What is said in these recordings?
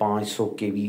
500 kV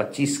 25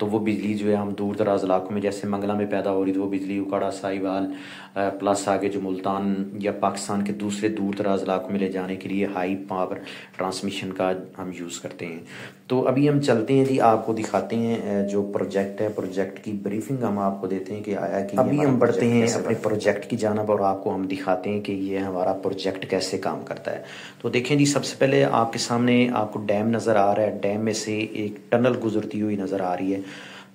تو وہ بجلی جو ہے ہم دور دراز علاقوں میں جیسے منگلا میں پیدا ہو رہی تو وہ بجلی اکاڑا ساہیوال پلس آگے جو ملتان یا پاکستان کے دوسرے دور دراز علاقوں میں لے جانے کے لیے ہائی پاور ٹرانسمیشن کا ہم یوز کرتے ہیں۔ تو ابھی ہم چلتے ہیں جی، آپ کو دکھاتے ہیں جو پروجیکٹ ہے، پروجیکٹ کی بریفنگ ہم آپ کو دیتے ہیں کہ آیا کہ ابھی ہم بڑھتے ہیں اپنے پروجیکٹ کی جانب اور آپ کو ہم دکھاتے ہیں کہ یہ ہمارا پروجیکٹ کیسے کام کرتا ہے۔ تو دیکھیں جی، سب سے پہلے آپ کے سامنے آپ کو ڈیم نظر آ رہا ہے، ڈیم میں سے ایک ٹنل گزرتی ہوئی نظر آ رہی ہے۔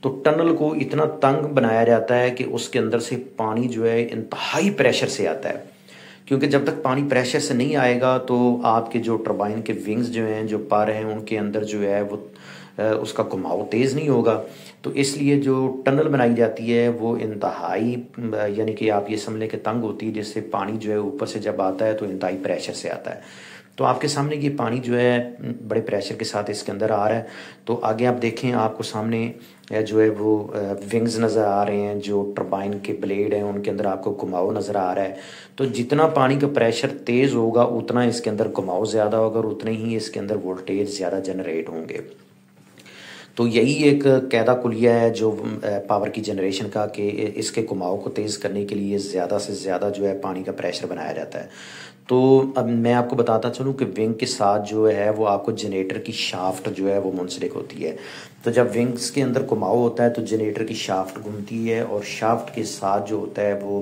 تو ٹنل کو اتنا تنگ بنایا جاتا ہے کہ اس کے اندر سے پانی جو ہے انتہائی پریشر سے آتا ہے، کیونکہ جب تک پانی پریشر سے نہیں آئے گا تو آپ کے جو ٹربائن کے ونگز جو ہیں، جو پر ہیں، ان کے اندر جو ہے وہ اس کا گھماؤ تیز نہیں ہوگا۔ تو اس لیے جو ٹنل بنائی جاتی ہے وہ انتہائی یعنی کہ آپ یہ سمجھ لیں کہ تنگ ہوتی ہے، جس سے پانی جو ہے اوپر سے جب آتا ہے تو انتہائی پریشر سے آتا ہے۔ تو آپ کے سامنے یہ پانی جو ہے بڑے پریشر کے ساتھ اس کے اندر آ رہا ہے۔ تو آگے آپ دیکھیں، آپ کو سامنے جو ہے وہ ونگز نظر آ رہے ہیں، جو ٹربائن کے بلیڈ ہیں ان کے اندر آپ کو گھماؤ نظر آ رہا ہے۔ تو جتنا پانی کا پریشر تیز ہوگا اتنا اس کے اندر گھماؤ زیادہ ہوگا اور اتنے ہی اس کے اندر وولٹیج زیادہ جنریٹ ہوں گے۔ تو یہی ایک قاعدہ کلیہ ہے جو پاور کی جنریشن کا، کہ اس کے گھماؤ کو تیز کرنے کے لیے زیادہ سے زیادہ جو ہے پانی کا پریشر بنایا جاتا ہے۔ تو اب میں آپ کو بتاتا چلوں کہ ونگ کے ساتھ جو ہے وہ آپ کو جنریٹر کی شافٹ جو ہے وہ منسلک ہوتی ہے۔ تو جب ونگز کے اندر گھماؤ ہوتا ہے تو جنریٹر کی شافٹ گھومتی ہے، اور شافٹ کے ساتھ جو ہوتا ہے وہ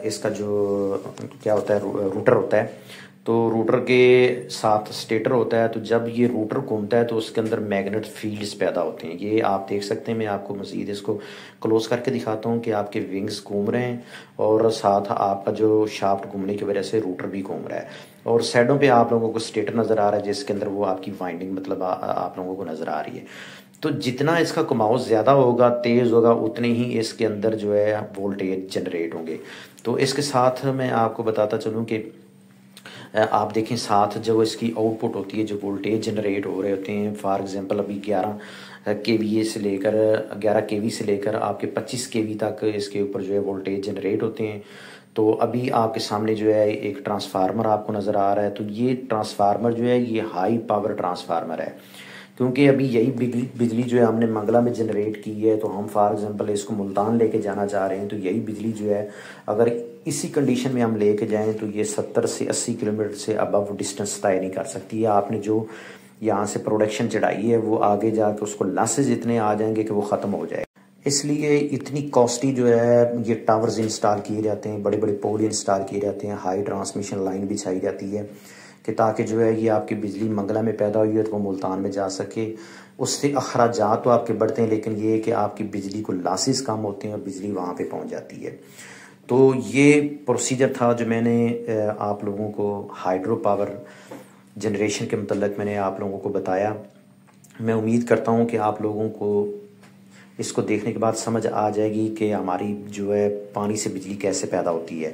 اس کا جو کیا ہوتا ہے، روٹر ہوتا ہے۔ تو روٹر کے ساتھ سٹیٹر ہوتا ہے۔ تو جب یہ روٹر گھومتا ہے تو اس کے اندر میگنیٹ فیلڈز پیدا ہوتے ہیں، یہ آپ دیکھ سکتے ہیں۔ میں آپ کو مزید اس کو کلوز کر کے دکھاتا ہوں کہ آپ کے ونگز گھوم رہے ہیں اور ساتھ آپ کا جو شافٹ گھومنے کی وجہ سے روٹر بھی گھوم رہا ہے، اور سائڈوں پہ آپ لوگوں کو سٹیٹر نظر آ رہا ہے جس کے اندر وہ آپ کی وائنڈنگ مطلب آپ لوگوں کو نظر آ رہی ہے۔ تو جتنا اس کا گھماؤ زیادہ ہوگا، تیز ہوگا، اتنے ہی اس کے اندر جو ہے وولٹیج جنریٹ ہوں گے۔ تو اس کے ساتھ میں آپ کو بتاتا چلوں کہ آپ دیکھیں ساتھ جو اس کی آؤٹ پٹ ہوتی ہے، جو وولٹیج جنریٹ ہو رہے ہوتے ہیں، فار ایگزامپل ابھی 11 kVA سے لے کر 11 kV سے لے کر آپ کے 25 kV تک اس کے اوپر جو ہے وولٹیج جنریٹ ہوتے ہیں۔ تو ابھی آپ کے سامنے جو ہے ایک ٹرانسفارمر آپ کو نظر آ رہا ہے۔ تو یہ ٹرانسفارمر جو ہے یہ ہائی پاور ٹرانسفارمر ہے، کیونکہ ابھی یہی بجلی جو ہے ہم نے منگلا میں جنریٹ کی ہے، تو ہم فار ایگزامپل اس کو ملتان لے کے جانا چاہ رہے ہیں، تو یہی بجلی جو ہے اگر اسی کنڈیشن میں ہم لے کے جائیں تو یہ 70 سے 80 کلومیٹر سے ابو ڈسٹنس طے نہیں کر سکتی ہے۔ آپ نے جو یہاں سے پروڈکشن چڑھائی ہے وہ آگے جا کے اس کو لاسز اتنے آ جائیں گے کہ وہ ختم ہو جائے۔ اس لیے اتنی کاسٹلی جو ہے یہ ٹاورز انسٹال کیے جاتے ہیں، بڑے بڑے پول انسٹال کیے جاتے ہیں، ہائی ٹرانسمیشن لائن بچھائی جاتی ہے کہ تاکہ جو ہے یہ آپ کی بجلی منگلا میں پیدا ہوئی ہے تو وہ ملتان میں جا سکے۔ اس سے اخراجات تو آپ کے بڑھتے ہیں، لیکن یہ کہ آپ کی بجلی کو لاسز کم ہوتے ہیں اور بجلی وہاں پہ پہنچ جاتی ہے۔ تو یہ پروسیجر تھا جو میں نے آپ لوگوں کو ہائیڈرو پاور جنریشن کے متعلق میں نے آپ لوگوں کو بتایا۔ میں امید کرتا ہوں کہ آپ لوگوں کو اس کو دیکھنے کے بعد سمجھ آ جائے گی کہ ہماری جو ہے پانی سے بجلی کیسے پیدا ہوتی ہے۔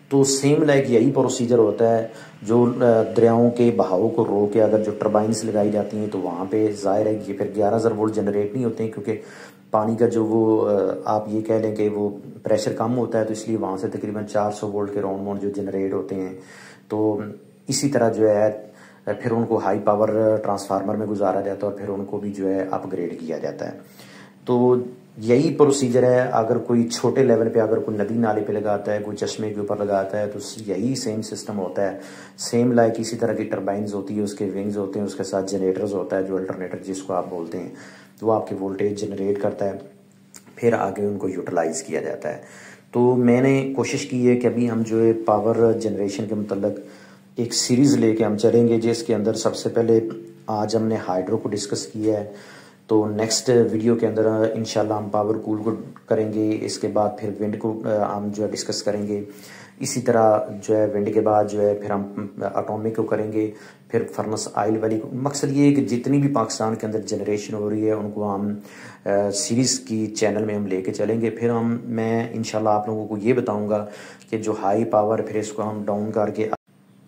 تو سیم لائک یہی پروسیجر ہوتا ہے جو دریاؤں کے بہاؤ کو روک کے اگر جو ٹربائنس لگائی جاتی ہیں تو وہاں پہ ظاہر ہے کہ پھر 11,000 وولٹ جنریٹ نہیں ہوتے ہیں، کیونکہ پانی کا جو وہ آپ یہ کہہ لیں کہ وہ پریشر کم ہوتا ہے، تو اس لیے وہاں سے تقریباً 400 وولٹ کے راؤنڈ ماؤنٹ جو جنریٹ ہوتے ہیں۔ تو اسی طرح جو ہے پھر ان کو ہائی پاور ٹرانسفارمر میں گزارا جاتا ہے اور پھر ان کو بھی جو ہے اپ گریڈ کیا جاتا ہے۔ تو یہی پروسیجر ہے۔ اگر کوئی چھوٹے لیول پہ اگر کوئی ندی نالے پہ لگاتا ہے، کوئی چشمے کے اوپر لگاتا ہے، تو یہی سیم سسٹم ہوتا ہے۔ سیم لائک اسی طرح کی ٹربائنز ہوتی ہے، اس کے ونگز ہوتے ہیں، اس کے ساتھ جنریٹرز ہوتا ہے جو الٹرنیٹر جس کو آپ بولتے ہیں، وہ آپ کے وولٹیج جنریٹ کرتا ہے، پھر آگے ان کو یوٹیلائز کیا جاتا ہے۔ تو میں نے کوشش کی ہے کہ ابھی ہم جو ہے پاور جنریشن کے متعلق ایک سیریز لے کے ہم چلیں گے، جس کے اندر سب سے پہلے آج ہم نے ہائیڈرو کو ڈسکس کیا ہے۔ تو نیکسٹ ویڈیو کے اندر انشاءاللہ ہم پاور کول کو کریں گے، اس کے بعد پھر ونڈ کو ہم جو ہے ڈسکس کریں گے۔ اسی طرح جو ہے ونڈ کے بعد جو ہے پھر ہم اٹومک کو کریں گے، پھر فرنس آئل والی کو۔ مقصد یہ ہے کہ جتنی بھی پاکستان کے اندر جنریشن ہو رہی ہے ان کو ہم سیریز کی چینل میں ہم لے کے چلیں گے۔ پھر میں انشاءاللہ آپ لوگوں کو یہ بتاؤں گا کہ جو ہائی پاور پھر اس کو ہم ڈاؤن کر کے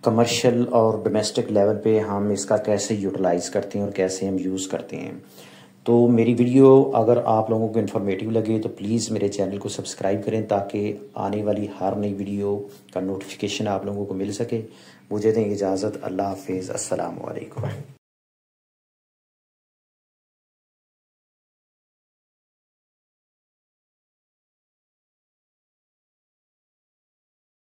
کمرشل اور ڈومیسٹک لیول پہ ہم اس کا کیسے یوٹیلائز کرتے ہیں اور کیسے ہم یوز کرتے ہیں۔ تو میری ویڈیو اگر آپ لوگوں کو انفارمیٹیو لگے تو پلیز میرے چینل کو سبسکرائب کریں تاکہ آنے والی ہر نئی ویڈیو کا نوٹیفیکیشن آپ لوگوں کو مل سکے۔ مجھے دیں اجازت، اللہ حافظ، السلام علیکم۔